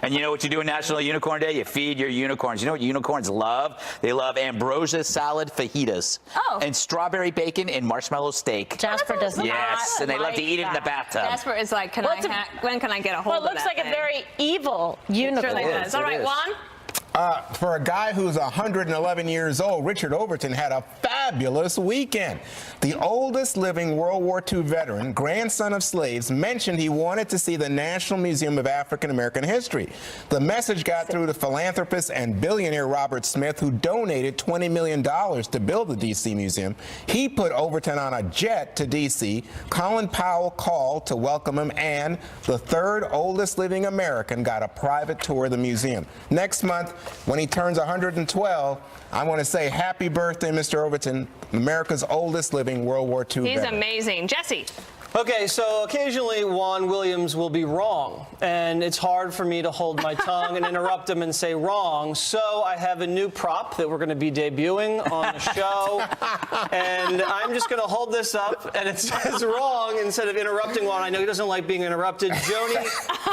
And you know what you do on National Unicorn Day? You feed your unicorns. You know what unicorns love? They love ambrosia salad fajitas. Oh. And strawberry bacon and marshmallow steak. Jasper does not. Yes, and they love to eat it in the bathtub. Jasper is like, when can I get a hold of that? Well, it looks like thing? a very evil unicorn. Sure does. All right, Juan? For a guy who's 111 years old, Richard Overton had a fabulous weekend. The oldest living World War II veteran, grandson of slaves, mentioned he wanted to see the National Museum of African American History. The message got through to philanthropist and billionaire Robert Smith, who donated $20 million to build the D.C. Museum. He put Overton on a jet to D.C. Colin Powell called to welcome him, and the third oldest living American got a private tour of the museum. Next month, when he turns 112, I want to say happy birthday, Mr. Overton, America's oldest living World War II He's veteran. amazing. Jesse. Okay, so occasionally Juan Williams will be wrong, and it's hard for me to hold my tongue and interrupt him and say wrong. So I have a new prop that we're going to be debuting on the show, and I'm just going to hold this up, and it says wrong instead of interrupting Juan. I know he doesn't like being interrupted. Joni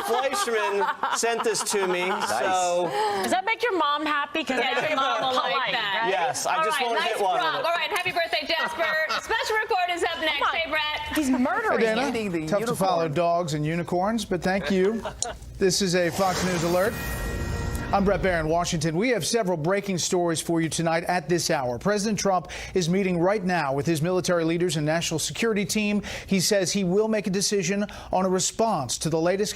Fleischman sent this to me, so... Does that make your mom happy? Because every mom will like that. Right? Yes, I just want to hit one of it. All right, happy birthday, Jasper. Special report is up next. Hey, Bret. He's murdering. Dana, tough to follow dogs and unicorns, but thank you. This is a Fox News Alert. I'm Bret Baier in Washington. We have several breaking stories for you tonight at this hour. President Trump is meeting right now with his military leaders and national security team. He says he will make a decision on a response to the latest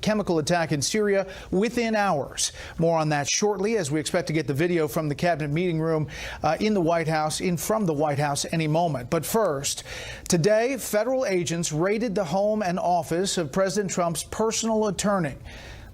chemical attack in Syria within hours. More on that shortly, as we expect to get the video from the cabinet meeting room in the White House, from the White House any moment. But first, today, federal agents raided the home and office of President Trump's personal attorney.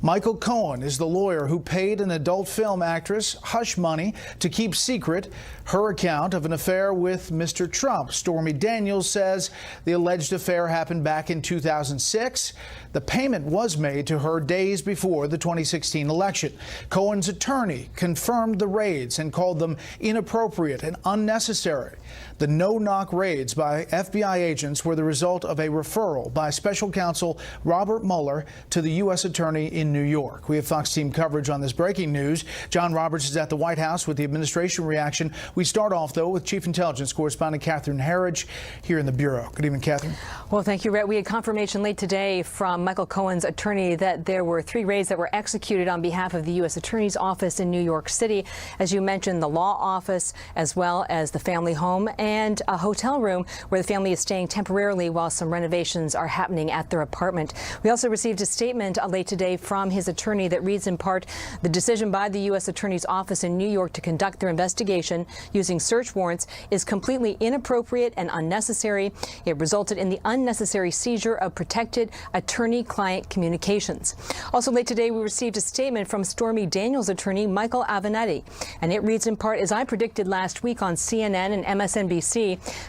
Michael Cohen is the lawyer who paid an adult film actress hush money to keep secret her account of an affair with Mr. Trump. Stormy Daniels says the alleged affair happened back in 2006. The payment was made to her days before the 2016 election. Cohen's attorney confirmed the raids and called them inappropriate and unnecessary. The no-knock raids by FBI agents were the result of a referral by special counsel Robert Mueller to the U.S. attorney in New York. We have Fox team coverage on this breaking news. John Roberts is at the White House with the administration reaction. We start off, though, with Chief Intelligence Correspondent Catherine Herridge here in the Bureau. Good evening, Catherine. Well, thank you, Rhett. We had confirmation late today from Michael Cohen's attorney that there were 3 raids that were executed on behalf of the U.S. Attorney's Office in New York City. As you mentioned, the law office, as well as the family home and a hotel room where the family is staying temporarily while some renovations are happening at their apartment. We also received a statement late today from his attorney that reads in part, the decision by the U.S. Attorney's Office in New York to conduct their investigation using search warrants is completely inappropriate and unnecessary. It resulted in the unnecessary seizure of protected attorney-client communications. Also late today, we received a statement from Stormy Daniels' attorney, Michael Avenatti, and it reads in part, as I predicted last week on CNN and MSNBC,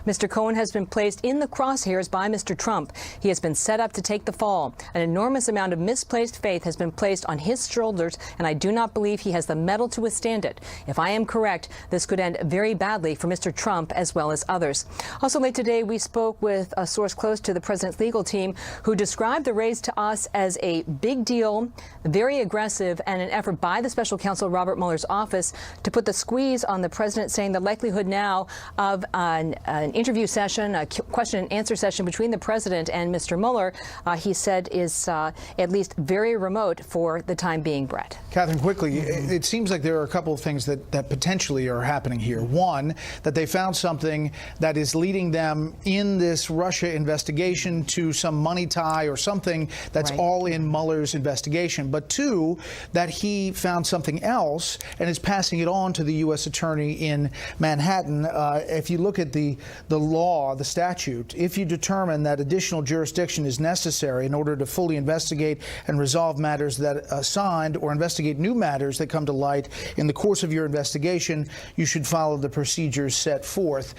Mr. Cohen has been placed in the crosshairs by Mr. Trump. He has been set up to take the fall. An enormous amount of misplaced faith has been placed on his shoulders, and I do not believe he has the mettle to withstand it. If I am correct, this could end very badly for Mr. Trump as well as others. Also late today, we spoke with a source close to the president's legal team who described the raids to us as a big deal, very aggressive, and an effort by the special counsel Robert Mueller's office to put the squeeze on the president, saying the likelihood now of an interview session, a question and answer session between the president and Mr. Mueller, he said is at least very remote for the time being, Bret. Catherine, quickly, it seems like there are a couple of things that potentially are happening here. One, that they found something that is leading them in this Russia investigation to some money tie or something that's all in Mueller's investigation. But two, that he found something else and is passing it on to the U.S. attorney in Manhattan. If you look at the law, the statute, if you determine that additional jurisdiction is necessary in order to fully investigate and resolve matters that assigned or investigate investigate new matters that come to light in the course of your investigation, you should follow the procedures set forth.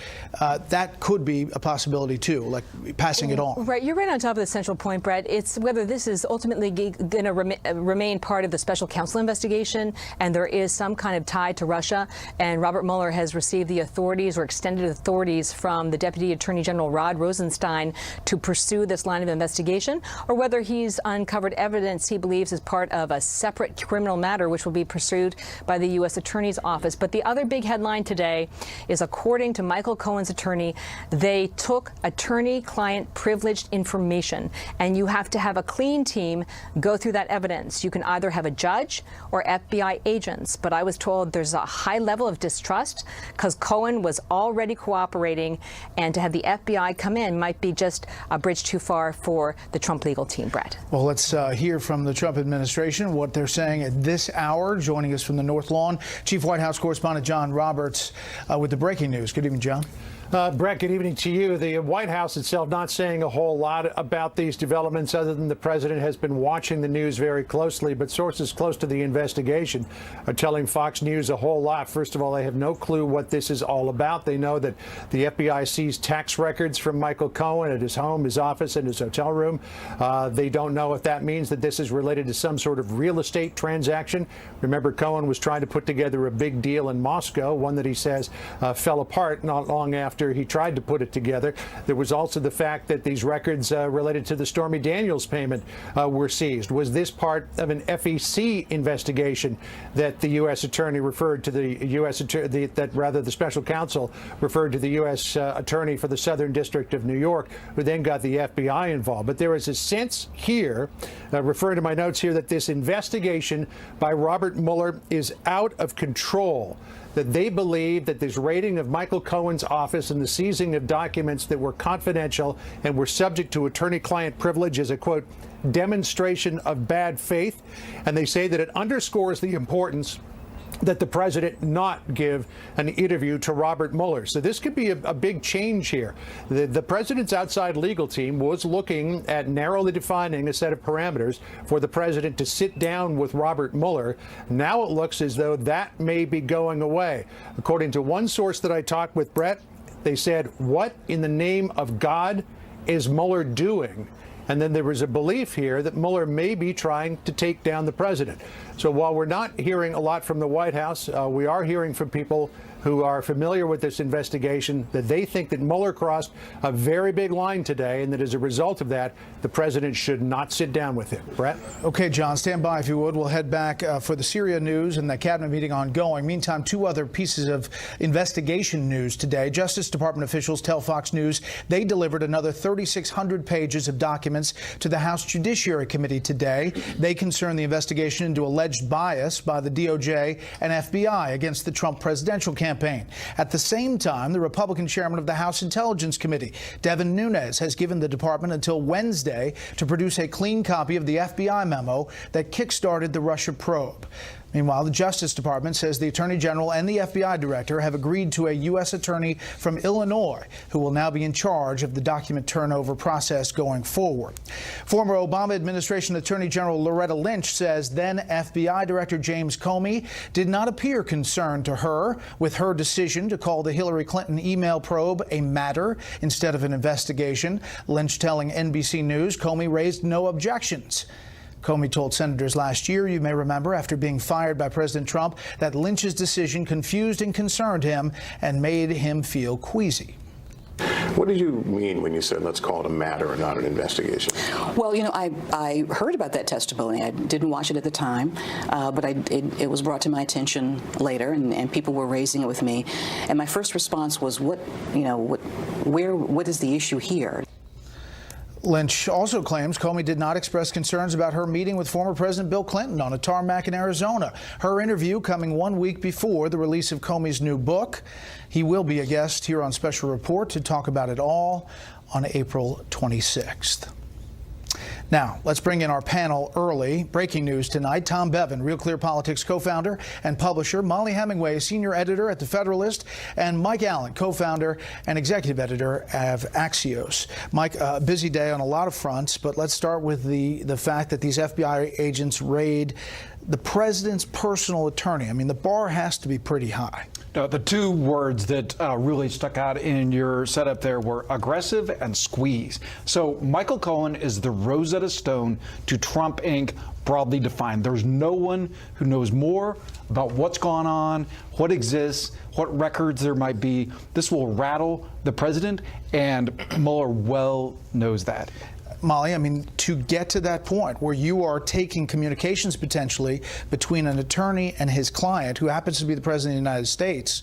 That could be a possibility, too, like passing it on. Right. You're right on top of the central point, Bret. It's whether this is ultimately going to remain part of the special counsel investigation, and there is some kind of tie to Russia, and Robert Mueller has received the authorities or extended authorities from the Deputy Attorney General Rod Rosenstein to pursue this line of investigation, or whether he's uncovered evidence he believes is part of a separate criminal matter which will be pursued by the U.S. Attorney's Office. But the other big headline today is, according to Michael Cohen's attorney, they took attorney-client privileged information, and you have to have a clean team go through that evidence. You can either have a judge or FBI agents, but I was told there's a high level of distrust because Cohen was already cooperating, and to have the FBI come in might be just a bridge too far for the Trump legal team, Bret. Well, let's hear from the Trump administration, what they're saying at this hour. Joining us from the North Lawn, Chief White House Correspondent John Roberts with the breaking news. Good evening, John. Bret, good evening to you. The White House itself not saying a whole lot about these developments other than the president has been watching the news very closely, but sources close to the investigation are telling Fox News a whole lot. First of all, they have no clue what this is all about. They know that the FBI seized tax records from Michael Cohen at his home, his office, and his hotel room. They don't know if that means that this is related to some sort of real estate transaction. Remember, Cohen was trying to put together a big deal in Moscow, one that he says fell apart not long after he tried to put it together. There was also the fact that these records related to the Stormy Daniels payment were seized. Was this part of an FEC investigation that the U.S. attorney referred to the U.S. the special counsel referred to the U.S. attorney for the Southern District of New York, who then got the FBI involved? But there is a sense here, referring to my notes here, that this investigation by Robert Mueller is out of control, that they believe that this raiding of Michael Cohen's office and the seizing of documents that were confidential and were subject to attorney-client privilege is a, quote, demonstration of bad faith. And they say that it underscores the importance that the president not give an interview to Robert Mueller. So this could be a big change here. The president's outside legal team was looking at narrowly defining a set of parameters for the president to sit down with Robert Mueller. Now it looks as though that may be going away. According to one source that I talked with, Bret, they said, what in the name of God is Mueller doing? And then there was a belief here that Mueller may be trying to take down the president. So while we're not hearing a lot from the White House, we are hearing from people who are familiar with this investigation that they think that Mueller crossed a very big line today, and that as a result of that, the president should not sit down with him. Bret? Okay, John, stand by if you would. We'll head back for the Syria news and the cabinet meeting ongoing. Meantime, two other pieces of investigation news today. Justice Department officials tell Fox News they delivered another 3,600 pages of documents to the House Judiciary Committee today. They concern the investigation into alleged bias by the DOJ and FBI against the Trump presidential campaign. At the same time, the Republican chairman of the House Intelligence Committee, Devin Nunes, has given the department until Wednesday to produce a clean copy of the FBI memo that kickstarted the Russia probe. Meanwhile, the Justice Department says the Attorney General and the FBI Director have agreed to a U.S. attorney from Illinois who will now be in charge of the document turnover process going forward. Former Obama administration Attorney General Loretta Lynch says then FBI Director James Comey did not appear concerned to her with her decision to call the Hillary Clinton email probe a matter instead of an investigation. Lynch telling NBC News Comey raised no objections. Comey told senators last year, you may remember, after being fired by President Trump, that Lynch's decision confused and concerned him and made him feel queasy. What did you mean when you said let's call it a matter and not an investigation? Well, you know, I heard about that testimony. I didn't watch it at the time, but it was brought to my attention later, and people were raising it with me. And my first response was, what is the issue here? Lynch also claims Comey did not express concerns about her meeting with former President Bill Clinton on a tarmac in Arizona. Her interview coming 1 week before the release of Comey's new book. He will be a guest here on Special Report to talk about it all on April 26th. Now, let's bring in our panel early. Breaking news tonight. Tom Bevan, Real Clear Politics co-founder and publisher. Molly Hemingway, senior editor at The Federalist. And Mike Allen, co-founder and executive editor of Axios. Mike, a busy day on a lot of fronts, but let's start with the fact that these FBI agents raid the president's personal attorney. I mean, the bar has to be pretty high. No, the two words that really stuck out in your setup there were aggressive and squeeze. So Michael Cohen is the Rosetta Stone to Trump Inc., broadly defined. There's no one who knows more about what's gone on, what exists, what records there might be. This will rattle the president, and Mueller well knows that. Molly, I mean, to get to that point where you are taking communications potentially between an attorney and his client, who happens to be the president of the United States,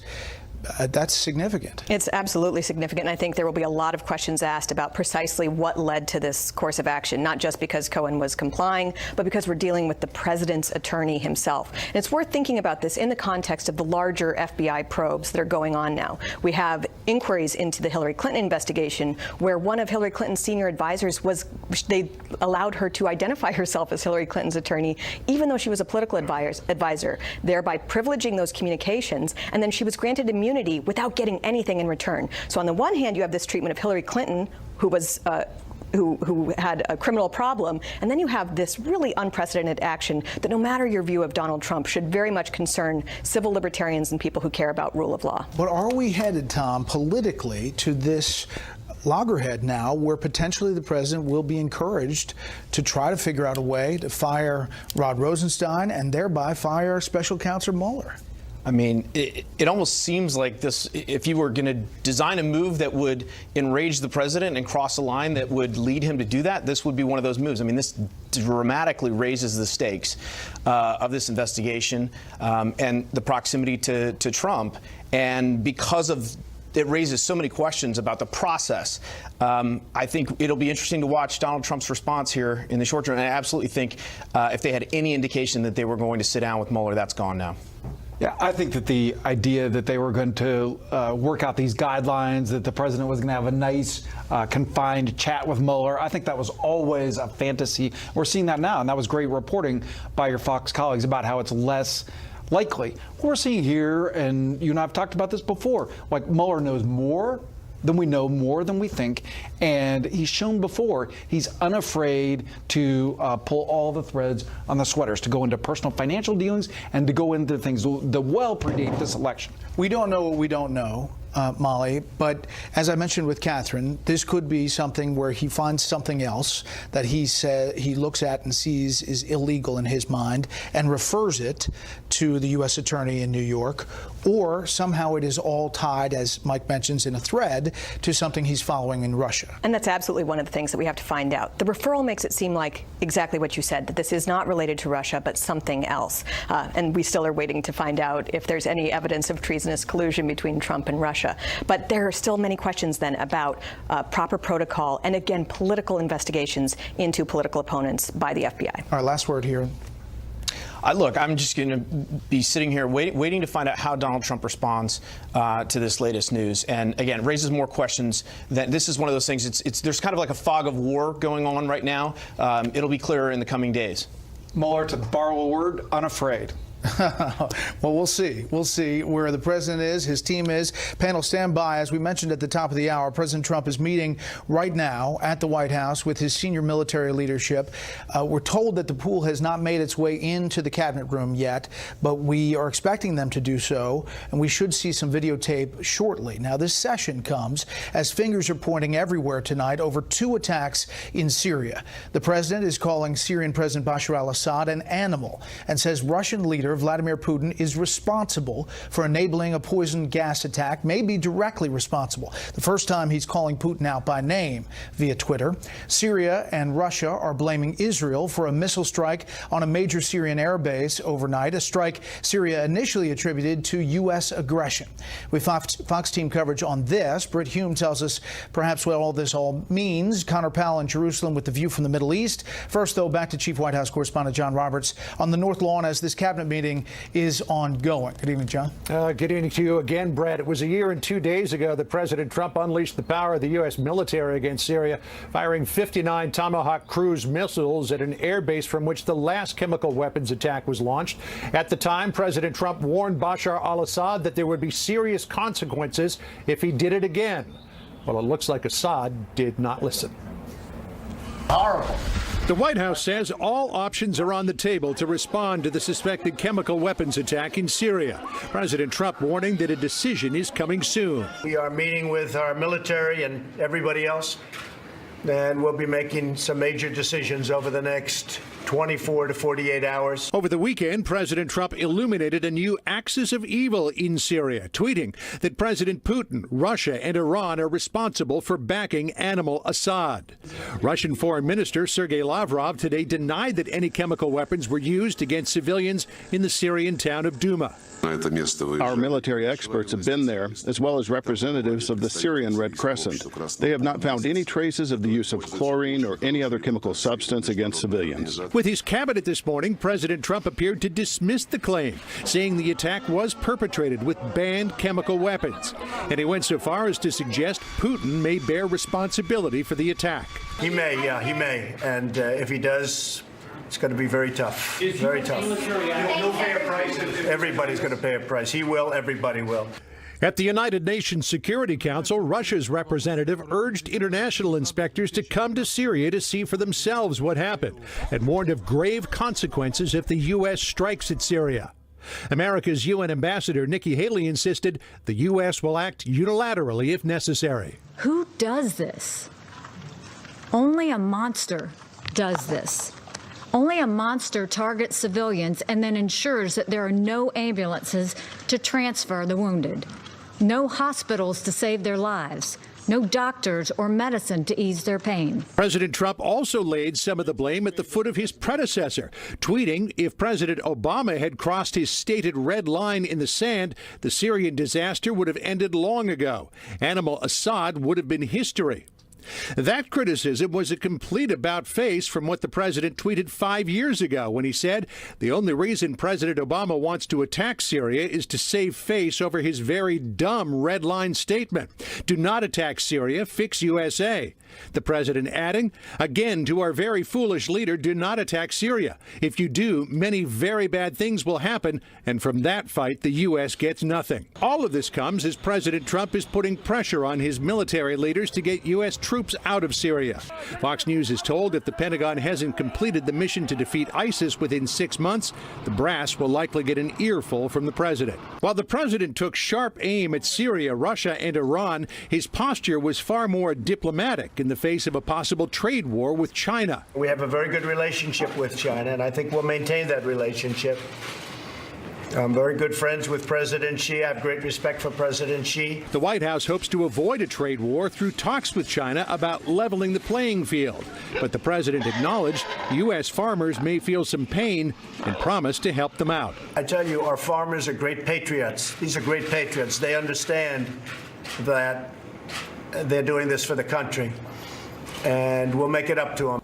that's significant. It's absolutely significant. And I think there will be a lot of questions asked about precisely what led to this course of action, not just because Cohen was complying, but because we're dealing with the president's attorney himself. And it's worth thinking about this in the context of the larger FBI probes that are going on now. We have inquiries into the Hillary Clinton investigation, where one of Hillary Clinton's senior advisors they allowed her to identify herself as Hillary Clinton's attorney, even though she was a political advisor, thereby privileging those communications. And then she was granted immunity without getting anything in return. So on the one hand, you have this treatment of Hillary Clinton, who was who had a criminal problem, and then you have this really unprecedented action that, no matter your view of Donald Trump, should very much concern civil libertarians and people who care about rule of law. But are we headed, Tom, politically to this loggerhead now where potentially the president will be encouraged to try to figure out a way to fire Rod Rosenstein and thereby fire Special Counsel Mueller? I mean, it almost seems like this, if you were going to design a move that would enrage the president and cross a line that would lead him to do that, this would be one of those moves. I mean, this dramatically raises the stakes of this investigation and the proximity to Trump. And because of it raises so many questions about the process. I think it'll be interesting to watch Donald Trump's response here in the short term. And I absolutely think if they had any indication that they were going to sit down with Mueller, that's gone now. Yeah, I think that the idea that they were going to work out these guidelines, that the president was going to have a nice, confined chat with Mueller, I think that was always a fantasy. We're seeing that now, and that was great reporting by your Fox colleagues about how it's less likely. What we're seeing here, and you and I have talked about this before, like Mueller knows more than we know, more than we think, and he's shown before he's unafraid to pull all the threads on the sweaters, to go into personal financial dealings and to go into things that well predate this election. We don't know what we don't know, Molly, but as I mentioned with Catherine, this could be something where he finds something else that he looks at and sees is illegal in his mind and refers it to the U.S. Attorney in New York, or somehow it is all tied, as Mike mentions, in a thread to something he's following in Russia. And that's absolutely one of the things that we have to find out. The referral makes it seem like exactly what you said, that this is not related to Russia, but something else. And we still are waiting to find out if there's any evidence of treasonous collusion between Trump and Russia. But there are still many questions then about proper protocol and, again, political investigations into political opponents by the FBI. All right, last word here. Look, I'm just going to be sitting here waiting to find out how Donald Trump responds to this latest news. And again, it raises more questions. That this is one of those things. There's kind of like a fog of war going on right now. It'll be clearer in the coming days. Mueller, to borrow a word, unafraid. Well, we'll see. We'll see where the president is, his team is. Panel, stand by. As we mentioned at the top of the hour, President Trump is meeting right now at the White House with his senior military leadership. We're told that the pool has not made its way into the cabinet room yet, but we are expecting them to do so, and we should see some videotape shortly. Now, this session comes as fingers are pointing everywhere tonight over 2 attacks in Syria. The president is calling Syrian President Bashar al-Assad an animal and says Russian leader Vladimir Putin is responsible for enabling a poison gas attack, may be directly responsible. The first time he's calling Putin out by name via Twitter. Syria and Russia are blaming Israel for a missile strike on a major Syrian air base overnight, a strike Syria initially attributed to U.S. aggression. With Fox team coverage on this, Bret Hume tells us perhaps what all this all means. Connor Powell in Jerusalem with the view from the Middle East. First, though, back to Chief White House correspondent John Roberts on the North Lawn as this cabinet meeting is ongoing. Good evening, John. Good evening to you again, Brett. It was a year and 2 days ago that President Trump unleashed the power of the U.S. military against Syria, firing 59 Tomahawk cruise missiles at an air base from which the last chemical weapons attack was launched. At the time, President Trump warned Bashar al-Assad that there would be serious consequences if he did it again. Well, it looks like Assad did not listen. Horrible. The White House says all options are on the table to respond to the suspected chemical weapons attack in Syria. President Trump warning that a decision is coming soon. We are meeting with our military and everybody else, and we'll be making some major decisions over the next 24 to 48 hours. Over the weekend, President Trump illuminated a new axis of evil in Syria, tweeting that President Putin, Russia, and Iran are responsible for backing Animal Assad. Russian Foreign Minister Sergei Lavrov today denied that any chemical weapons were used against civilians in the Syrian town of Douma. Our military experts have been there, as well as representatives of the Syrian Red Crescent. They have not found any traces of the use of chlorine or any other chemical substance against civilians. With his cabinet this morning, President Trump appeared to dismiss the claim, saying the attack was perpetrated with banned chemical weapons. And he went so far as to suggest Putin may bear responsibility for the attack. He may, yeah, he may. And if he does, it's going to be very tough. Very tough. Everybody's going to pay a price. He will. Everybody will. At the United Nations Security Council, Russia's representative urged international inspectors to come to Syria to see for themselves what happened and warned of grave consequences if the U.S. strikes at Syria. America's UN ambassador Nikki Haley insisted the U.S. will act unilaterally if necessary. Who does this? Only a monster does this. Only a monster targets civilians and then ensures that there are no ambulances to transfer the wounded, no hospitals to save their lives, no doctors or medicine to ease their pain. President Trump also laid some of the blame at the foot of his predecessor, tweeting if President Obama had crossed his stated red line in the sand, the Syrian disaster would have ended long ago. Animal Assad would have been history. That criticism was a complete about-face from what the president tweeted 5 years ago when he said the only reason President Obama wants to attack Syria is to save face over his very dumb red line statement. Do not attack Syria, fix USA. The president adding, again, to our very foolish leader, do not attack Syria. If you do, many very bad things will happen, and from that fight, the U.S. gets nothing. All of this comes as President Trump is putting pressure on his military leaders to get U.S. troops out of Syria. Fox News is told if the Pentagon hasn't completed the mission to defeat ISIS within 6 months, the brass will likely get an earful from the president. While the president took sharp aim at Syria, Russia, and Iran, his posture was far more diplomatic in the face of a possible trade war with China. We have a very good relationship with China, and I think we'll maintain that relationship. I'm very good friends with President Xi. I have great respect for President Xi. The White House hopes to avoid a trade war through talks with China about leveling the playing field. But the president acknowledged U.S. farmers may feel some pain and promised to help them out. I tell you, our farmers are great patriots. These are great patriots. They understand that they're doing this for the country, and we'll make it up to them.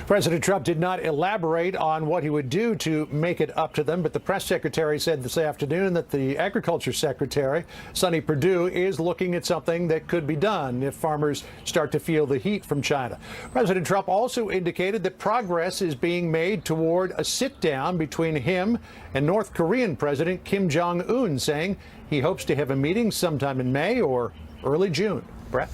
President Trump did not elaborate on what he would do to make it up to them, but the press secretary said this afternoon that the agriculture secretary, Sonny Perdue, is looking at something that could be done if farmers start to feel the heat from China. President Trump also indicated that progress is being made toward a sit-down between him and North Korean President Kim Jong-un, saying he hopes to have a meeting sometime in May or early June. Bret?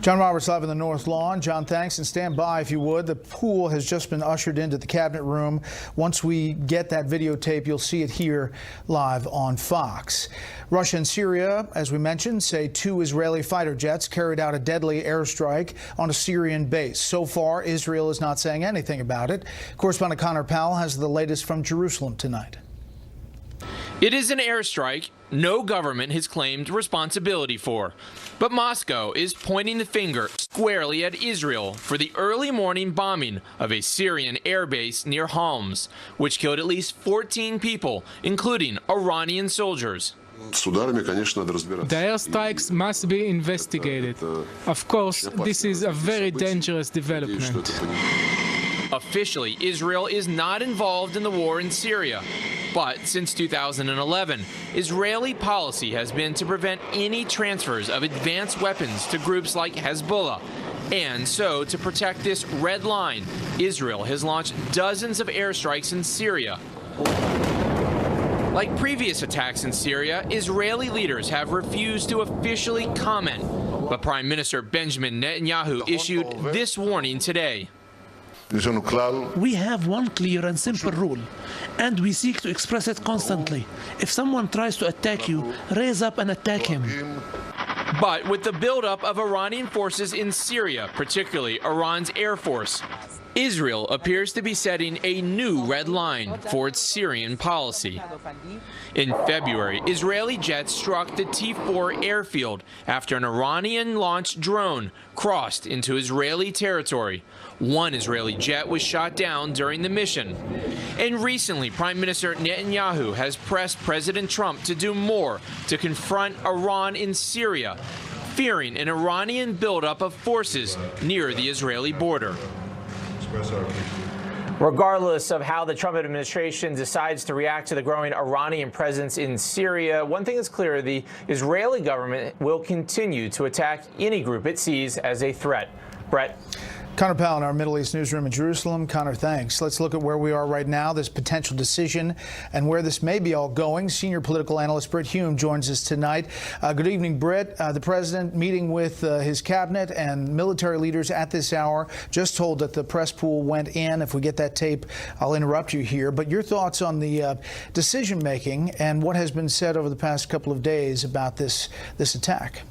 John Roberts live in the North Lawn. John, thanks, and stand by if you would. The pool has just been ushered into the cabinet room. Once we get that videotape, you'll see it here live on Fox. Russia and Syria, as we mentioned, say 2 Israeli fighter jets carried out a deadly airstrike on a Syrian base. So far, Israel is not saying anything about it. Correspondent Connor Powell has the latest from Jerusalem tonight. It is an airstrike no government has claimed responsibility for. But Moscow is pointing the finger squarely at Israel for the early morning bombing of a Syrian airbase near Homs, which killed at least 14 people, including Iranian soldiers. The airstrikes must be investigated. Of course, this is a very dangerous development. Officially, Israel is not involved in the war in Syria. But since 2011, Israeli policy has been to prevent any transfers of advanced weapons to groups like Hezbollah. And so, to protect this red line, Israel has launched dozens of airstrikes in Syria. Like previous attacks in Syria, Israeli leaders have refused to officially comment. But Prime Minister Benjamin Netanyahu issued this warning today. We have one clear and simple rule, and we seek to express it constantly. If someone tries to attack you, raise up and attack him. But with the buildup of Iranian forces in Syria, particularly Iran's Air Force, Israel appears to be setting a new red line for its Syrian policy. In February, Israeli jets struck the T4 airfield after an Iranian-launched drone crossed into Israeli territory. One Israeli jet was shot down during the mission. And recently, Prime Minister Netanyahu has pressed President Trump to do more to confront Iran in Syria, fearing an Iranian buildup of forces near the Israeli border. Regardless of how the Trump administration decides to react to the growing Iranian presence in Syria, one thing is clear: the Israeli government will continue to attack any group it sees as a threat. Bret. Connor Powell in our Middle East newsroom in Jerusalem. Connor, thanks. Let's look at where we are right now, this potential decision, and where this may be all going. Senior political analyst Bret Hume joins us tonight. Good evening, Bret. The president meeting with his cabinet and military leaders at this hour. Just told that the press pool went in. If we get that tape, I'll interrupt you here. But your thoughts on the decision making and what has been said over the past couple of days about this attack?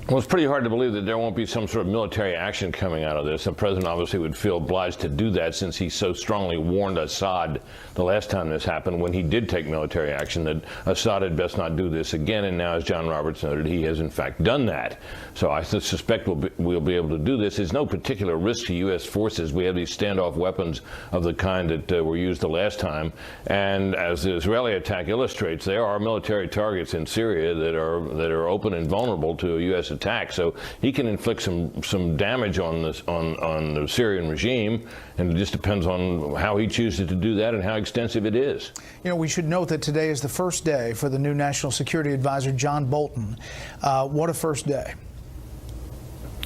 Well, it's pretty hard to believe that there won't be some sort of military action coming out of this. The president obviously would feel obliged to do that, since he so strongly warned Assad the last time this happened, when he did take military action, that Assad had best not do this again. And now, as John Roberts noted, he has in fact done that. So I suspect we'll be able to do this. There's no particular risk to U.S. forces. We have these standoff weapons of the kind that were used the last time. And as the Israeli attack illustrates, there are military targets in Syria that are open and vulnerable to a U.S. attack. So he can inflict some damage on the Syrian regime, and it just depends on how he chooses to do that and how extensive it is. You know, we should note that today is the first day for the new National Security Advisor, John Bolton. What a first day.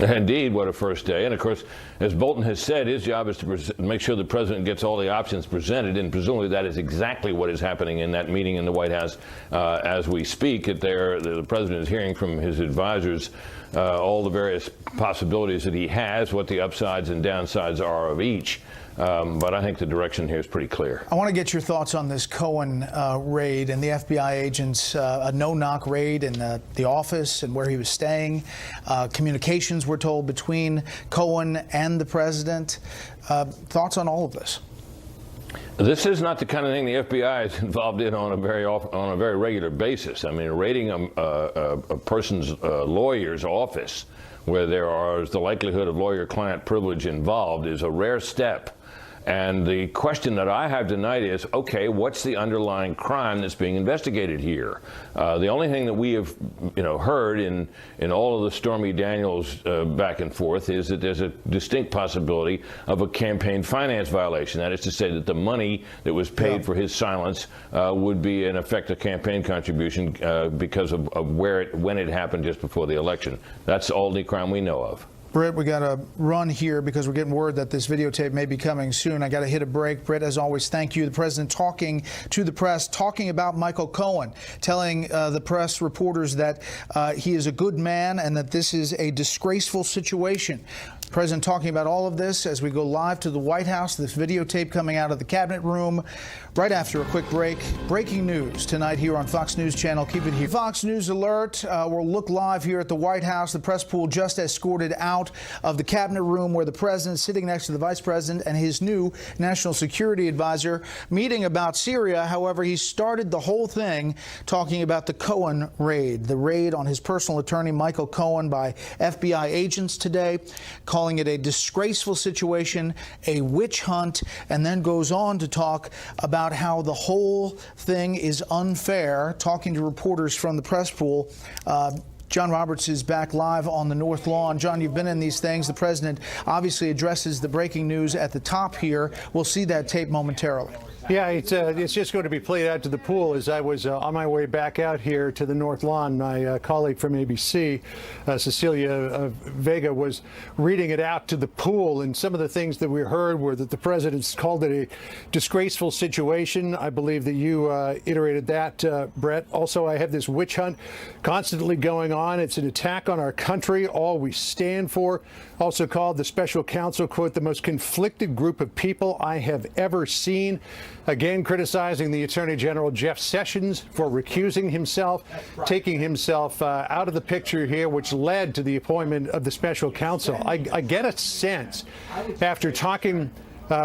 Indeed, what a first day. And of course, as Bolton has said, his job is to make sure the president gets all the options presented, and presumably that is exactly what is happening in that meeting in the White House as we speak. The president is hearing from his advisors all the various possibilities that he has, what the upsides and downsides are of each. But I think the direction here is pretty clear. I want to get your thoughts on this Cohen raid and the FBI agents, a no-knock raid in the office and where he was staying. Communications, we're told, between Cohen and the president. Thoughts on all of this? This is not the kind of thing the FBI is involved in on a very regular basis. I mean, raiding a person's lawyer's office where there is the likelihood of lawyer-client privilege involved is a rare step. And the question that I have tonight is, okay, what's the underlying crime that's being investigated here? The only thing that we have, heard in all of the Stormy Daniels back and forth is that there's a distinct possibility of a campaign finance violation. That is to say that the money that was paid for his silence would be, in effect, a campaign contribution because of when it happened just before the election. That's the only crime we know of. Bret, we got to run here because we're getting word that this videotape may be coming soon. I got to hit a break. Bret, as always, thank you. The president talking to the press, talking about Michael Cohen, telling the press reporters that he is a good man and that this is a disgraceful situation. President talking about all of this as we go live to the White House. This videotape coming out of the cabinet room right after a quick break. Breaking news tonight here on Fox News Channel. Keep it here. Fox News Alert. We'll look live here at the White House. The press pool just escorted out of the cabinet room where the president is sitting next to the vice president and his new national security advisor meeting about Syria. However, he started the whole thing talking about the Cohen raid, the raid on his personal attorney, Michael Cohen, by FBI agents today, calling it a disgraceful situation, a witch hunt, and then goes on to talk about how the whole thing is unfair, talking to reporters from the press pool. John Roberts is back live on the North Lawn. John, you've been in these things. The president obviously addresses the breaking news at the top here. We'll see that tape momentarily. Yeah, it's just going to be played out to the pool. As I was on my way back out here to the North Lawn, my colleague from ABC, Cecilia Vega, was reading it out to the pool. And some of the things that we heard were that the president called it a disgraceful situation. I believe that you iterated that, Bret. Also, I have this witch hunt constantly going on. It's an attack on our country, all we stand for. Also called the special counsel, quote, the most conflicted group of people I have ever seen. Again, criticizing the Attorney General Jeff Sessions for recusing himself, taking himself out of the picture here, which led to the appointment of the special counsel. I get a sense, after talking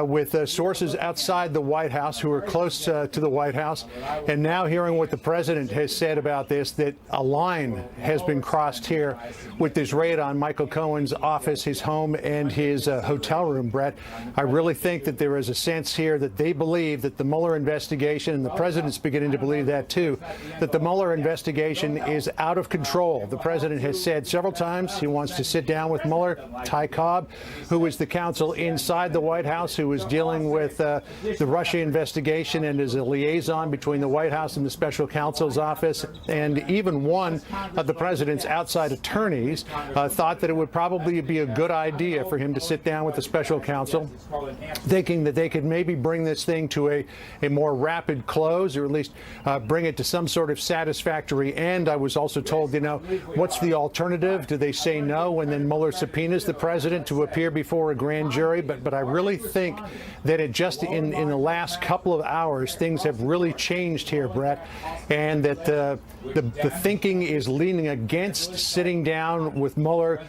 with sources outside the White House who are close to the White House, and now hearing what the president has said about this, that a line has been crossed here with this raid on Michael Cohen's office, his home, and his hotel room, Bret. I really think that there is a sense here that they believe that the Mueller investigation, and the president's beginning to believe that too, that the Mueller investigation is out of control. The president has said several times he wants to sit down with Mueller. Ty Cobb, who is the counsel inside the White House, who is dealing with the Russia investigation and is a liaison between the White House and the special counsel's office, and even one of the president's outside attorneys thought that it would probably be a good idea for him to sit down with the special counsel, thinking that they could maybe bring this thing to a more rapid close, or at least bring it to some sort of satisfactory end. I was also told, you know, what's the alternative? Do they say no and then Mueller subpoenas the president to appear before a grand jury? But I really think that it just in the last couple of hours, things have really changed here, Bret, and that the thinking is leaning against sitting down with Mueller.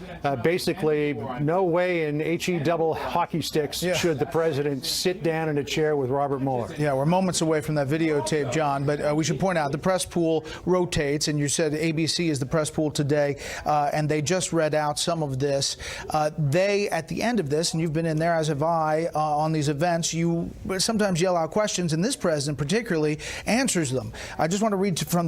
Basically, no way in HE double hockey sticks should the president sit down in a chair with Robert Mueller. Yeah, we're moments away from that videotape, John, but we should point out the press pool rotates, and you said ABC is the press pool today, and they just read out some of this. They, at the end of this, and you've been in there, as have I, on these events, you sometimes yell out questions, and this president particularly answers them. I just want to read from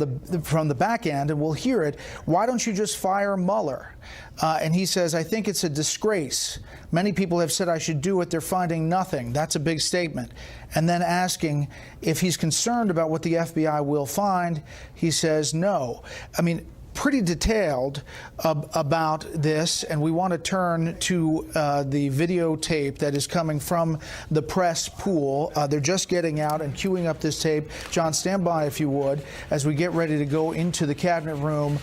the back end, and we'll hear it. Why don't you just fire Mueller? And he says, I think it's a disgrace. Many people have said I should do it. They're finding nothing. That's a big statement. And then asking if he's concerned about what the FBI will find, he says no. I mean, pretty detailed about this, and we want to turn to the videotape that is coming from the press pool. They're just getting out and queuing up this tape. John, stand by if you would, as we get ready to go into the cabinet room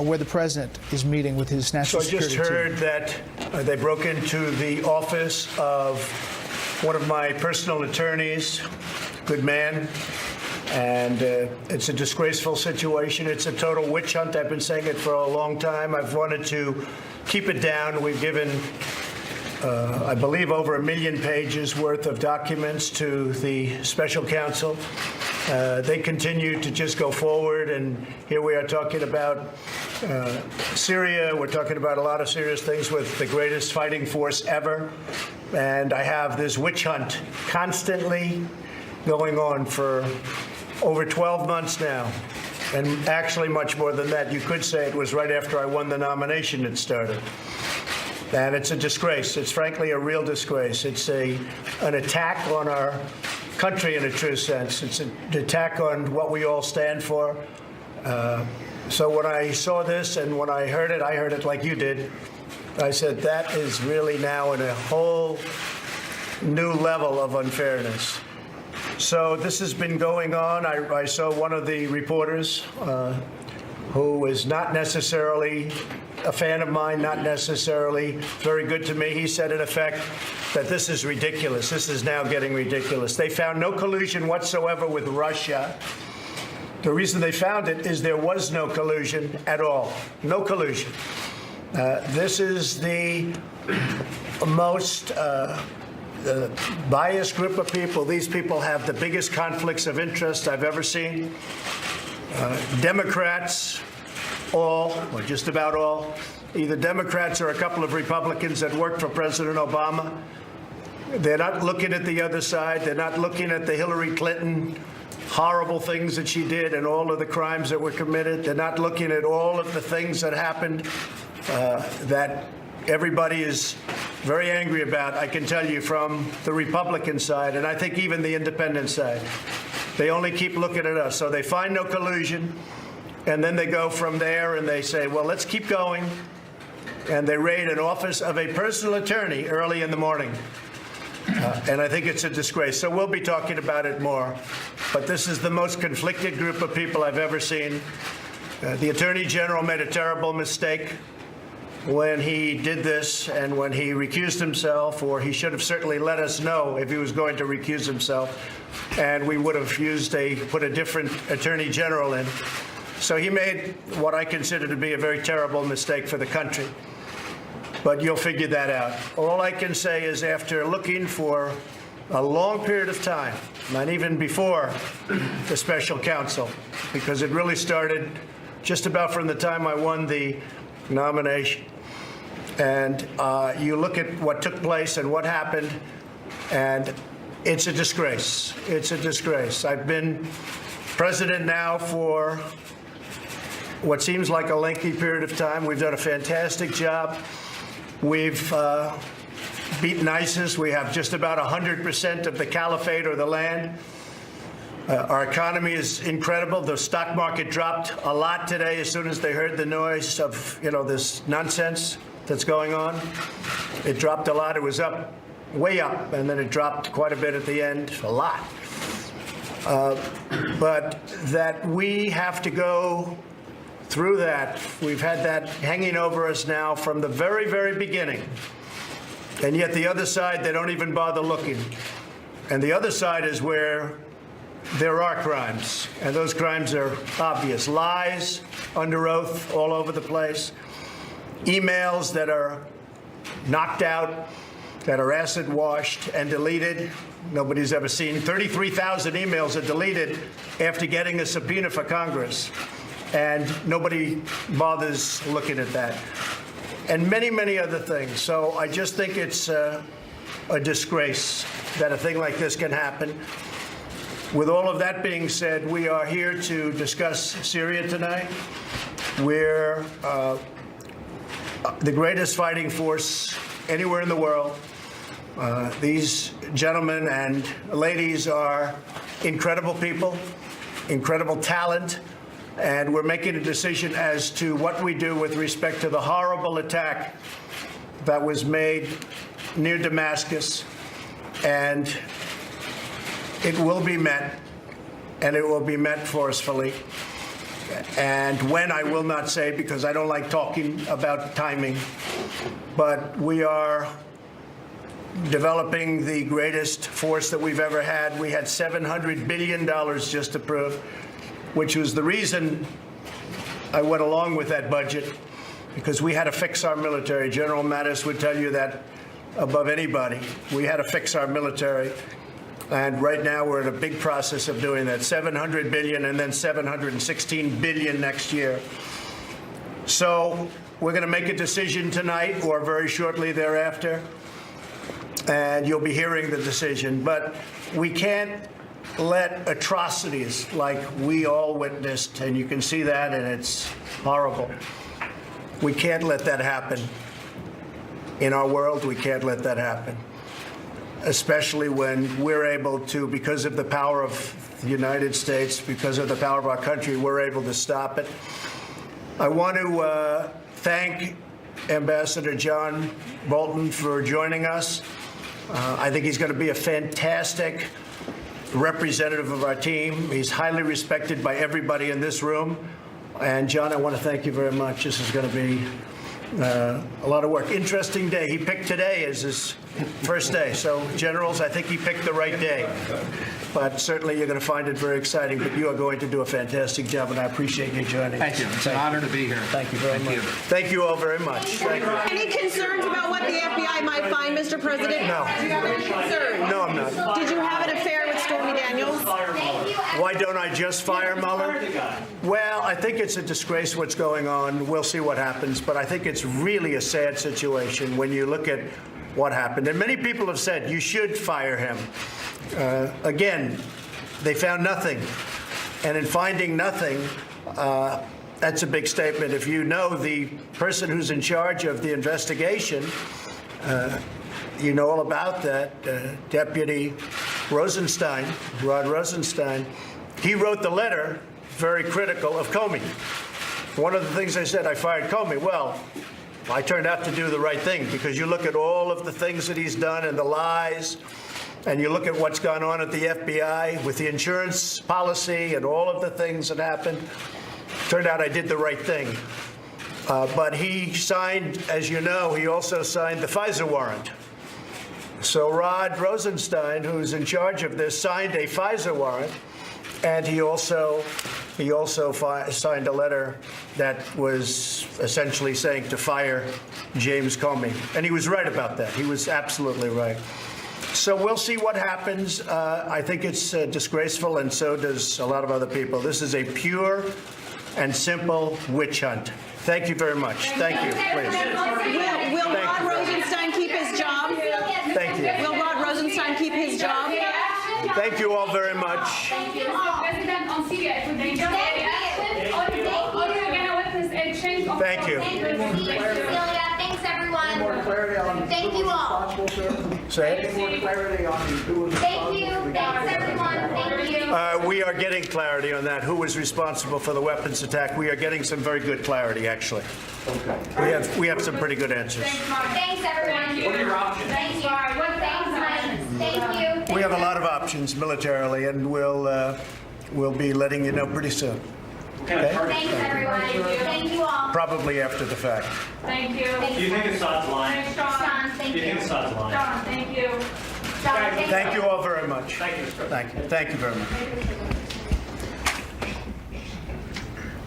where the president is meeting with his national security team. So I just heard that they broke into the office of one of my personal attorneys, good man, and it's a disgraceful situation. It's a total witch hunt. I've been saying it for a long time. I've wanted to keep it down. We've given, I believe, over 1 million pages worth of documents to the special counsel. They continue to just go forward, and here we are talking about Syria. We're talking about a lot of serious things with the greatest fighting force ever. And I have this witch hunt constantly going on for over 12 months now, and actually much more than that. You could say it was right after I won the nomination it started. And it's a disgrace. It's frankly a real disgrace. It's an attack on our country in a true sense. It's an attack on what we all stand for. So when I saw this and when I heard it like you did, I said that is really now in a whole new level of unfairness. So this has been going on. I saw one of the reporters who is not necessarily a fan of mine, not necessarily very good to me. He said, in effect, that this is ridiculous. This is now getting ridiculous. They found no collusion whatsoever with Russia. The reason they found it is there was no collusion at all. No collusion. This is the most biased group of people. These people have the biggest conflicts of interest I've ever seen. Democrats, all, or just about all, either Democrats or a couple of Republicans that worked for President Obama. They're not looking at the other side. They're not looking at the Hillary Clinton horrible things that she did and all of the crimes that were committed. They're not looking at all of the things that happened that everybody is very angry about, I can tell you, from the Republican side, and I think even the independent side. They only keep looking at us. So they find no collusion, and then they go from there and they say, well, let's keep going. And they raid an office of a personal attorney early in the morning. And I think it's a disgrace. So we'll be talking about it more. But this is the most conflicted group of people I've ever seen. The Attorney General made a terrible mistake when he did this and when he recused himself, or he should have certainly let us know if he was going to recuse himself, and we would have put a different Attorney General in. So he made what I consider to be a very terrible mistake for the country. But you'll figure that out. All I can say is, after looking for a long period of time, not even before the special counsel, because it really started just about from the time I won the nomination. And you look at what took place and what happened, and it's a disgrace. It's a disgrace. I've been president now for what seems like a lengthy period of time. We've done a fantastic job. We've beaten ISIS. We have just about 100% of the caliphate, or the land. Our economy is incredible. The stock market dropped a lot today as soon as they heard the noise of, this nonsense that's going on. It dropped a lot. It was up, way up, and then it dropped quite a bit at the end, a lot. But that we have to go through that. We've had that hanging over us now from the very, very beginning. And yet the other side, they don't even bother looking. And the other side is where there are crimes, and those crimes are obvious. Lies under oath all over the place. Emails that are knocked out, that are acid washed and deleted. Nobody's ever seen. 33,000 emails are deleted after getting a subpoena for Congress, and nobody bothers looking at that. And many, many other things. So I just think it's a disgrace that a thing like this can happen. With all of that being said, we are here to discuss Syria tonight. We're the greatest fighting force anywhere in the world. These gentlemen and ladies are incredible people, incredible talent, and we're making a decision as to what we do with respect to the horrible attack that was made near Damascus. And it will be met, and it will be met forcefully. And when, I will not say, because I don't like talking about timing. But we are developing the greatest force that we've ever had. We had $700 billion just approved, which was the reason I went along with that budget, because we had to fix our military. General Mattis would tell you that above anybody. We had to fix our military. And right now we're in a big process of doing that. $700 billion and then $716 billion next year. So we're going to make a decision tonight or very shortly thereafter, and you'll be hearing the decision. But we can't let atrocities like we all witnessed, and you can see that, and it's horrible. We can't let that happen. In our world, we can't let that happen. Especially when we're able to, because of the power of the United States, because of the power of our country, we're able to stop it. I want to thank Ambassador John Bolton for joining us. I think he's going to be a fantastic representative of our team. He's highly respected by everybody in this room. And John, I want to thank you very much. This is going to be a lot of work. Interesting day. He picked today as his first day. So, generals, I think he picked the right day. But certainly you're going to find it very exciting. But you are going to do a fantastic job, and I appreciate you joining. Thank you. It's an honor to be here. Thank you very much. Thank you all very much. Thank you. Any concerns about what the FBI might find, Mr. President? No. Do you have any concerns? No, I'm not. Did you have an affair with Stormy Daniels? Why don't I just fire Mueller? Well, I think it's a disgrace what's going on. We'll see what happens. But I think it's really a sad situation when you look at what happened. And many people have said you should fire him. Again, they found nothing. And in finding nothing, that's a big statement. If you know the person who's in charge of the investigation, You know all about that. Deputy Rosenstein, Rod Rosenstein, he wrote the letter very critical of Comey. One of the things I said, I fired Comey. Well, I turned out to do the right thing, because you look at all of the things that he's done and the lies, and you look at what's gone on at the FBI with the insurance policy and all of the things that happened. Turned out I did the right thing. But he signed, as you know, he also signed the FISA warrant. So Rod Rosenstein, who's in charge of this, signed a FISA warrant, and he also signed a letter that was essentially saying to fire James Comey. And he was right about that. He was absolutely right. So we'll see what happens. I think it's disgraceful, and so does a lot of other people. This is a pure and simple witch hunt. Thank you very much. Thank you. Please. Will Rod Rosenstein keep his job? Thank you. Will Rod Rosenstein keep his job? Thank you all very much. Thank you, Mr. President, on Syria. It would be just Thank you. Thanks, everyone. Thank you all. Say it. Thank you. Thanks, everyone. Thank you. We are getting clarity on that. Who was responsible for the weapons attack? We are getting some very good clarity, actually. Okay. We have some pretty good answers. Thanks, everyone. What are your options? Thank you. Thank you. We have a lot of options militarily, and we'll be letting you know pretty soon. Okay? Thanks, everyone. Thank you all. Probably after the fact. Thank you. Do you think Assad's lying? Sean, thank you. Do you think Assad's lying? Sean, thank you. Thank you all very much. Thank you. Thank you. Thank you very much.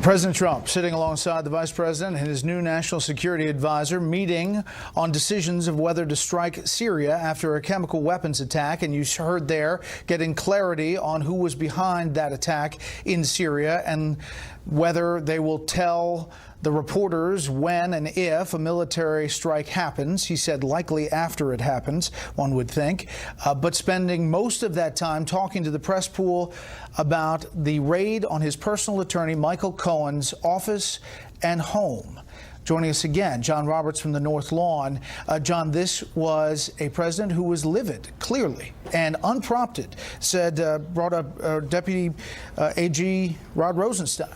President Trump sitting alongside the Vice President and his new National Security Advisor, meeting on decisions of whether to strike Syria after a chemical weapons attack. And you heard there getting clarity on who was behind that attack in Syria and whether they will tell the reporters when and if a military strike happens. He said likely after it happens, one would think, but spending most of that time talking to the press pool about the raid on his personal attorney, Michael Cohen's office and home. Joining us again, John Roberts from the North Lawn. John, this was a president who was livid, clearly, and unprompted, brought up Deputy AG Rod Rosenstein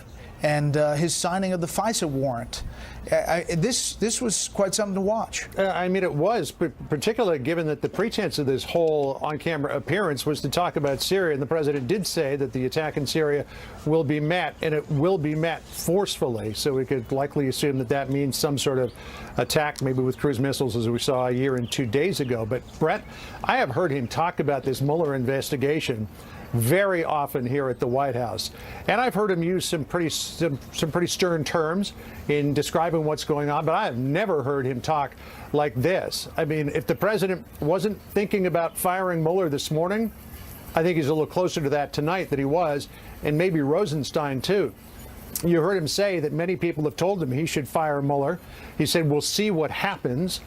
and his signing of the FISA warrant. This was quite something to watch. I mean, it was, particularly given that the pretense of this whole on-camera appearance was to talk about Syria, and the president did say that the attack in Syria will be met, and it will be met forcefully. So we could likely assume that that means some sort of attack, maybe with cruise missiles, as we saw a year and 2 days ago. But Bret, I have heard him talk about this Mueller investigation very often here at the White House, and I've heard him use some pretty stern terms in describing what's going on, but I have never heard him talk like this. I mean, if the president wasn't thinking about firing Mueller this morning, I think he's a little closer to that tonight than he was, and maybe Rosenstein too. You heard him say that many people have told him he should fire Mueller. He said, we'll see what happens.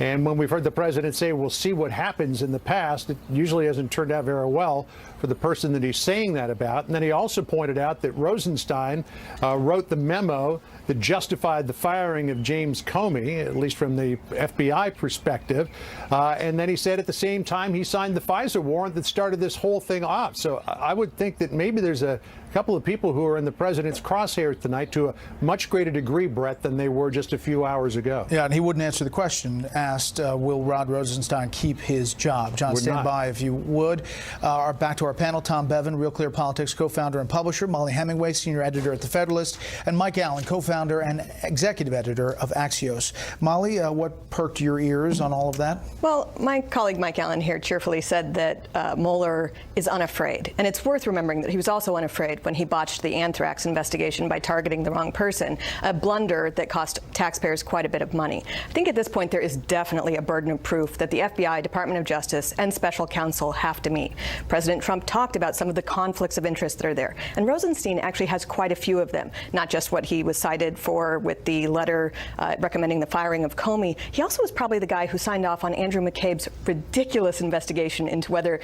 And when we've heard the president say, we'll see what happens in the past, it usually hasn't turned out very well for the person that he's saying that about. And then he also pointed out that Rosenstein wrote the memo that justified the firing of James Comey, at least from the FBI perspective. And then he said at the same time he signed the FISA warrant that started this whole thing off. So I would think that maybe there's a couple of people who are in the president's crosshairs tonight to a much greater degree, Bret, than they were just a few hours ago. Yeah, and he wouldn't answer the question asked, will Rod Rosenstein keep his job? John, stand by if you would. Back to our panel, Tom Bevan, Real Clear Politics co-founder and publisher, Molly Hemingway, senior editor at The Federalist, and Mike Allen, co-founder and executive editor of Axios. Molly, what perked your ears on all of that? Well, my colleague Mike Allen here cheerfully said that Mueller is unafraid. And it's worth remembering that he was also unafraid when he botched the anthrax investigation by targeting the wrong person, a blunder that cost taxpayers quite a bit of money. I think at this point there is definitely a burden of proof that the FBI, Department of Justice, and special counsel have to meet. President Trump Trump talked about some of the conflicts of interest that are there. And Rosenstein actually has quite a few of them, not just what he was cited for with the letter recommending the firing of Comey. He also was probably the guy who signed off on Andrew McCabe's ridiculous investigation into whether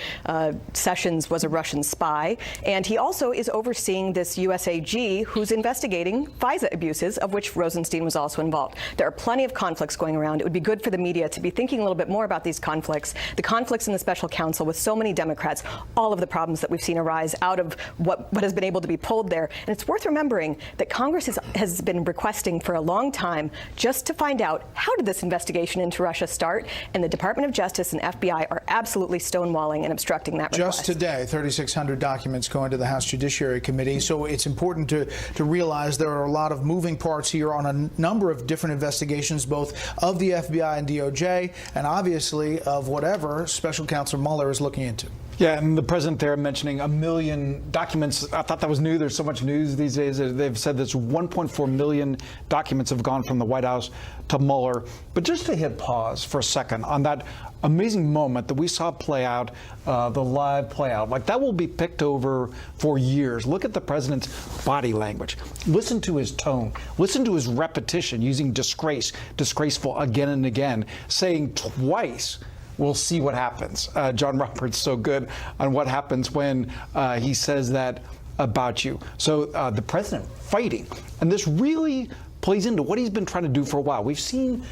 Sessions was a Russian spy. And he also is overseeing this USAG who's investigating FISA abuses, of which Rosenstein was also involved. There are plenty of conflicts going around. It would be good for the media to be thinking a little bit more about these conflicts, the conflicts in the special counsel with so many Democrats, all of the problems that we've seen arise out of what has been able to be pulled there. And it's worth remembering that Congress has been requesting for a long time just to find out how did this investigation into Russia start, and the Department of Justice and FBI are absolutely stonewalling and obstructing that request. Just today, 3,600 documents going to the House Judiciary Committee. So it's important to realize there are a lot of moving parts here on a number of different investigations, both of the FBI and DOJ, and obviously of whatever Special Counsel Mueller is looking into. Yeah, and the president there mentioning 1 million documents. I thought that was new. There's so much news these days. They've said that 1.4 million documents have gone from the White House to Mueller. But just to hit pause for a second on that amazing moment that we saw play out, the live play out, like that will be picked over for years. Look at the president's body language. Listen to his tone. Listen to his repetition, using disgrace, disgraceful again and again, saying twice, we'll see what happens. John Roberts so good on what happens when he says that about you. So the president fighting. And this really plays into what he's been trying to do for a while. We've seen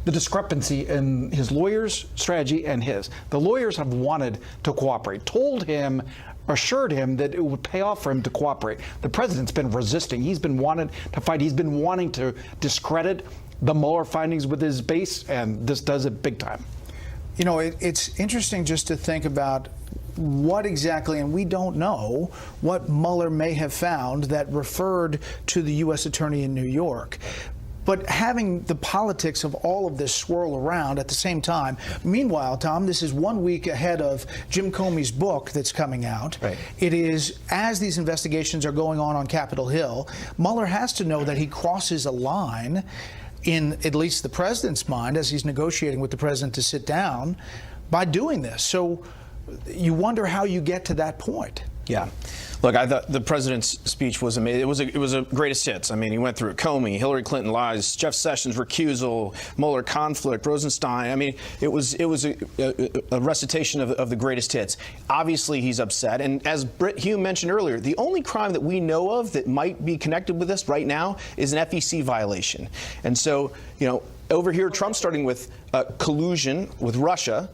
the discrepancy in his lawyer's strategy and his. The lawyers have wanted to cooperate, told him, assured him that it would pay off for him to cooperate. The president's been resisting. He's been wanting to fight. He's been wanting to discredit the Mueller findings with his base, and this does it big time. You know, it's interesting just to think about what exactly, and we don't know, what Mueller may have found that referred to the U.S. Attorney in New York. But having the politics of all of this swirl around at the same time. Meanwhile, Tom, this is 1 week ahead of Jim Comey's book that's coming out. Right. It is, as these investigations are going on Capitol Hill, Mueller has to know that he crosses a line in at least the president's mind as he's negotiating with the president to sit down by doing this. So you wonder how you get to that point. Yeah. Look, I thought the president's speech was amazing. It was a greatest hits. I mean, he went through Comey, Hillary Clinton lies, Jeff Sessions recusal, Mueller conflict, Rosenstein. I mean, it was a recitation of the greatest hits. Obviously, he's upset. And as Britt Hume mentioned earlier, the only crime that we know of that might be connected with this right now is an FEC violation. And so, you know, over here, Trump's starting with collusion with Russia.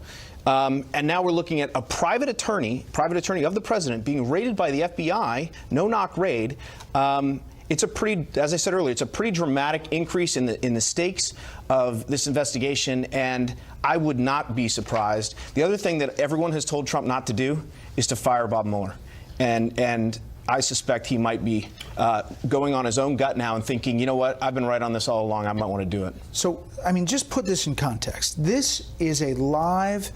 And now we're looking at a private attorney of the president being raided by the FBI, no-knock raid. It's a pretty, as I said earlier, it's a pretty dramatic increase in the stakes of this investigation, and I would not be surprised. The other thing that everyone has told Trump not to do is to fire Bob Mueller, and I suspect he might be going on his own gut now and thinking, you know what, I've been right on this all along. I might want to do it. So, I mean, just put this in context. This is a live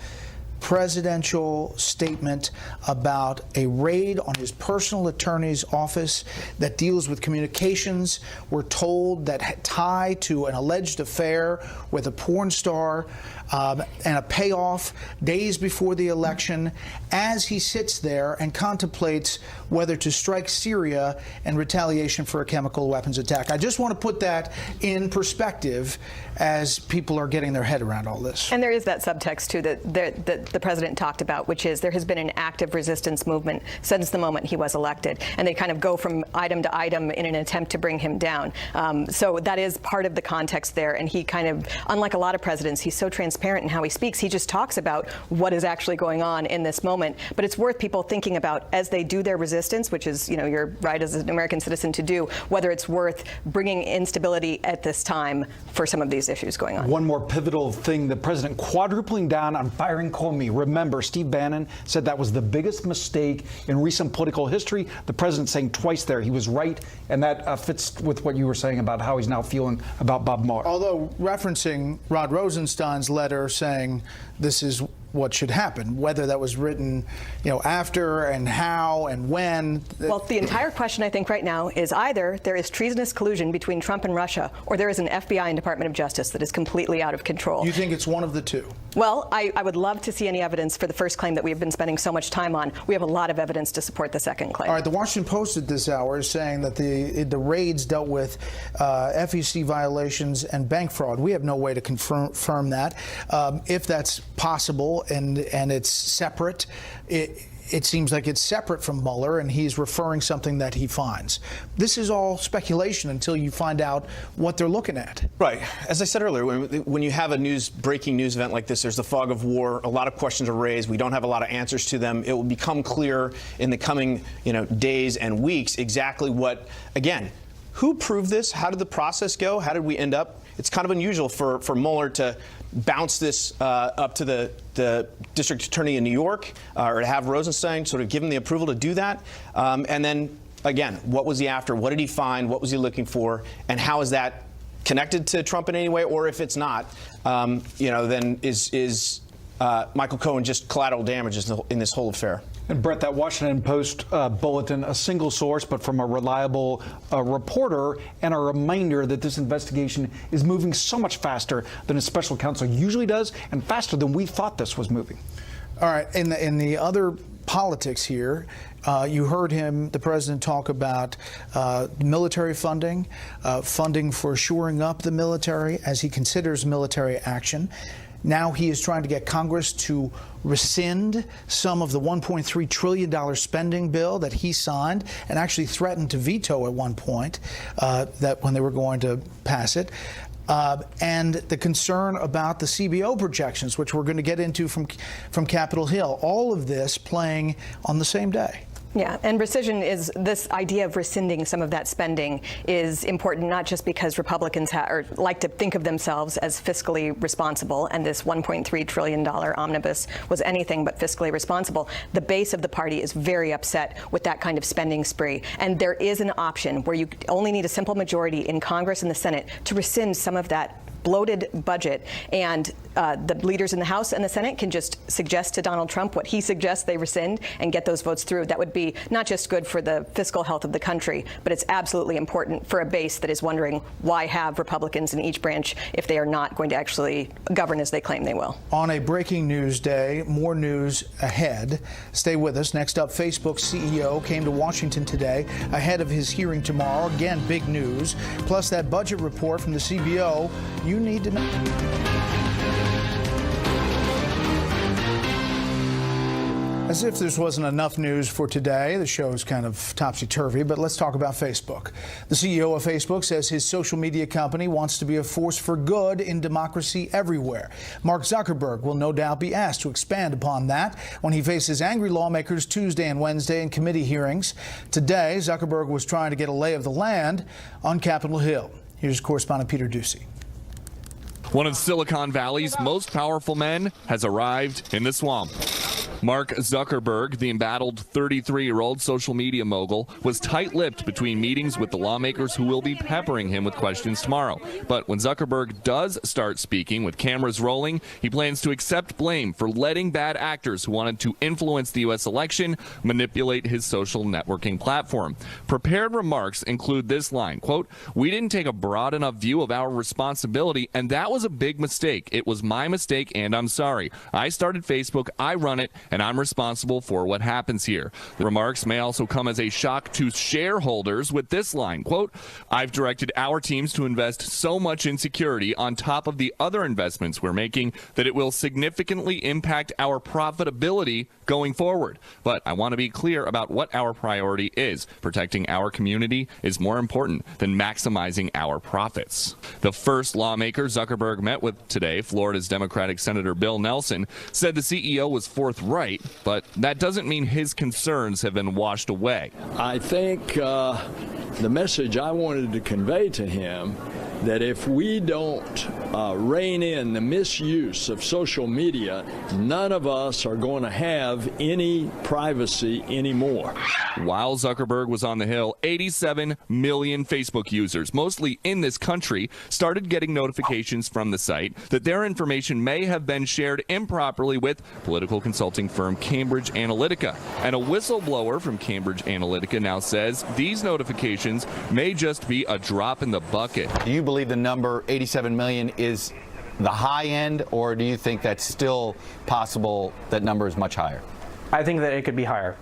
presidential statement about a raid on his personal attorney's office that deals with communications, we're told, that tie to an alleged affair with a porn star, and a payoff days before the election, as he sits there and contemplates whether to strike Syria in retaliation for a chemical weapons attack. I just want to put that in perspective as people are getting their head around all this. And there is that subtext, too, that the president talked about, which is there has been an active resistance movement since the moment he was elected. And they kind of go from item to item in an attempt to bring him down. So that is part of the context there. And he kind of, unlike a lot of presidents, he's so transparent in how he speaks. He just talks about what is actually going on in this moment. But it's worth people thinking about as they do their resistance, which is, you know, your right as an American citizen to do, whether it's worth bringing instability at this time for some of these issues going on. One more pivotal thing, the president quadrupling down on firing Comey. Remember, Steve Bannon said that was the biggest mistake in recent political history. The president saying twice there he was right, and that fits with what you were saying about how he's now feeling about Bob Mueller. Although referencing Rod Rosenstein's letter saying this is what should happen, whether that was written, after and how and when. Well, the entire question, I think, right now is either there is treasonous collusion between Trump and Russia, or there is an FBI and Department of Justice that is completely out of control. You think it's one of the two? Well, I would love to see any evidence for the first claim that we have been spending so much time on. We have a lot of evidence to support the second claim. All right, the Washington Post at this hour is saying that the raids dealt with FEC violations and bank fraud. We have no way to confirm that. If that's possible and it's separate, it seems like it's separate from Mueller, and he's referring something that he finds. This is all speculation until you find out what they're looking at. Right. As I said earlier, when you have a breaking news event like this, there's the fog of war. A lot of questions are raised. We don't have a lot of answers to them. It will become clear in the coming, days and weeks exactly what, again, who proved this? How did the process go? How did we end up? It's kind of unusual for Mueller to bounce this up to the district attorney in New York, or to have Rosenstein sort of give him the approval to do that. And then, again, what was he after? What did he find? What was he looking for? And how is that connected to Trump in any way? Or if it's not, then is Michael Cohen just collateral damages in this whole affair? And Bret, that Washington Post bulletin, a single source, but from a reliable reporter, and a reminder that this investigation is moving so much faster than a special counsel usually does, and faster than we thought this was moving. All right, in the other politics here, you heard the president talk about military funding, funding for shoring up the military as he considers military action. Now he is trying to get Congress to rescind some of the $1.3 trillion spending bill that he signed and actually threatened to veto at one point that when they were going to pass it. And the concern about the CBO projections, which we're going to get into from Capitol Hill. All of this playing on the same day. Yeah, and rescission is this idea of rescinding some of that spending is important, not just because Republicans like to think of themselves as fiscally responsible, and this $1.3 trillion omnibus was anything but fiscally responsible. The base of the party is very upset with that kind of spending spree, and there is an option where you only need a simple majority in Congress and the Senate to rescind some of that bloated budget, and the leaders in the House and the Senate can just suggest to Donald Trump what he suggests they rescind and get those votes through. That would be not just good for the fiscal health of the country, but it's absolutely important for a base that is wondering why have Republicans in each branch if they are not going to actually govern as they claim they will. On a breaking news day, more news ahead. Stay with us. Next up, Facebook CEO came to Washington today ahead of his hearing tomorrow. Again, big news. Plus that budget report from the CBO you need to know. As if this wasn't enough news for today, the show is kind of topsy-turvy, but let's talk about Facebook. The CEO of Facebook says his social media company wants to be a force for good in democracy everywhere. Mark Zuckerberg will no doubt be asked to expand upon that when he faces angry lawmakers Tuesday and Wednesday in committee hearings. Today, Zuckerberg was trying to get a lay of the land on Capitol Hill. Here's correspondent Peter Ducey. One of Silicon Valley's most powerful men has arrived in the swamp. Mark Zuckerberg, the embattled 33-year-old social media mogul, was tight-lipped between meetings with the lawmakers who will be peppering him with questions tomorrow. But when Zuckerberg does start speaking with cameras rolling, he plans to accept blame for letting bad actors who wanted to influence the U.S. election manipulate his social networking platform. Prepared remarks include this line, quote, "We didn't take a broad enough view of our responsibility, and that was a big mistake. It was my mistake, and I'm sorry. I started Facebook, I run it, and I'm responsible for what happens here." The remarks may also come as a shock to shareholders with this line, quote, "I've directed our teams to invest so much in security on top of the other investments we're making that it will significantly impact our profitability going forward. But I want to be clear about what our priority is. Protecting our community is more important than maximizing our profits." The first lawmaker Zuckerberg met with today, Florida's Democratic Senator Bill Nelson, said the CEO was forthright, but that doesn't mean his concerns have been washed away. I think the message I wanted to convey to him that if we don't rein in the misuse of social media, none of us are going to have any privacy anymore. While Zuckerberg was on the Hill, 87 million Facebook users, mostly in this country, started getting notifications from the site that their information may have been shared improperly with political consulting firm Cambridge Analytica. And a whistleblower from Cambridge Analytica now says these notifications may just be a drop in the bucket. Do you believe the number 87 million is the high end, or do you think that's still possible that number is much higher? I think that it could be higher.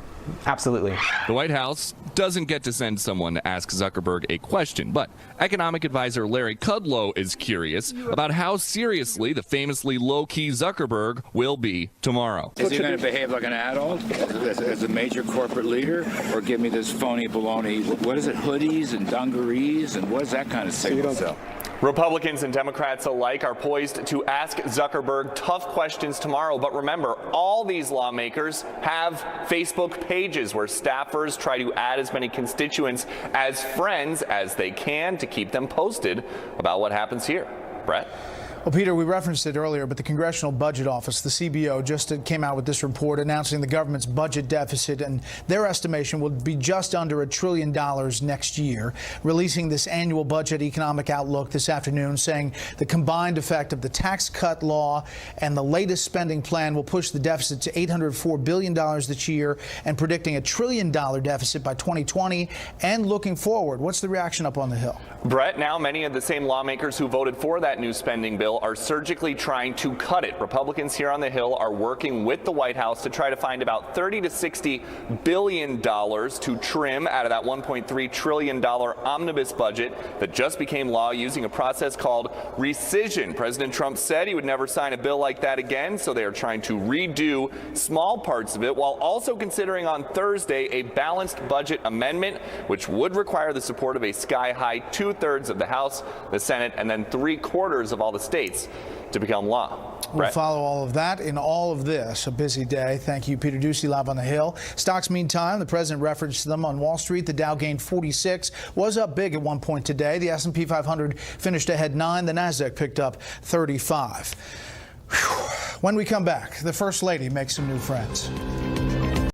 Absolutely. The White House doesn't get to send someone to ask Zuckerberg a question, but economic advisor Larry Kudlow is curious about how seriously the famously low-key Zuckerberg will be tomorrow. Is he going to behave like an adult as a major corporate leader, or give me this phony baloney? What is it, hoodies and dungarees, and what does that kind of signal sell? Republicans and Democrats alike are poised to ask Zuckerberg tough questions tomorrow. But remember, all these lawmakers have Facebook pages where staffers try to add as many constituents as friends as they can to keep them posted about what happens here. Bret? Well, Peter, we referenced it earlier, but the Congressional Budget Office, the CBO, just came out with this report announcing the government's budget deficit, and their estimation will be just under $1 trillion next year, releasing this annual budget economic outlook this afternoon, saying the combined effect of the tax cut law and the latest spending plan will push the deficit to $804 billion this year, and predicting $1 trillion deficit by 2020 and looking forward. What's the reaction up on the Hill? Brett, now many of the same lawmakers who voted for that new spending bill are surgically trying to cut it. Republicans here on the Hill are working with the White House to try to find about $30 to $60 billion to trim out of that $1.3 trillion omnibus budget that just became law using a process called rescission. President Trump said he would never sign a bill like that again, so they are trying to redo small parts of it while also considering on Thursday a balanced budget amendment, which would require the support of a sky-high 2/3 of the House, the Senate, and then 3/4 of all the states to become law. We'll Brett? follow all of that in all of this. A busy day. Thank you, Peter Ducey, live on the Hill. Stocks, meantime, the president referenced them on Wall Street. The Dow gained 46, was up big at one point today. The S&P 500 finished ahead 9. The Nasdaq picked up 35. Whew. When we come back, the First Lady makes some new friends.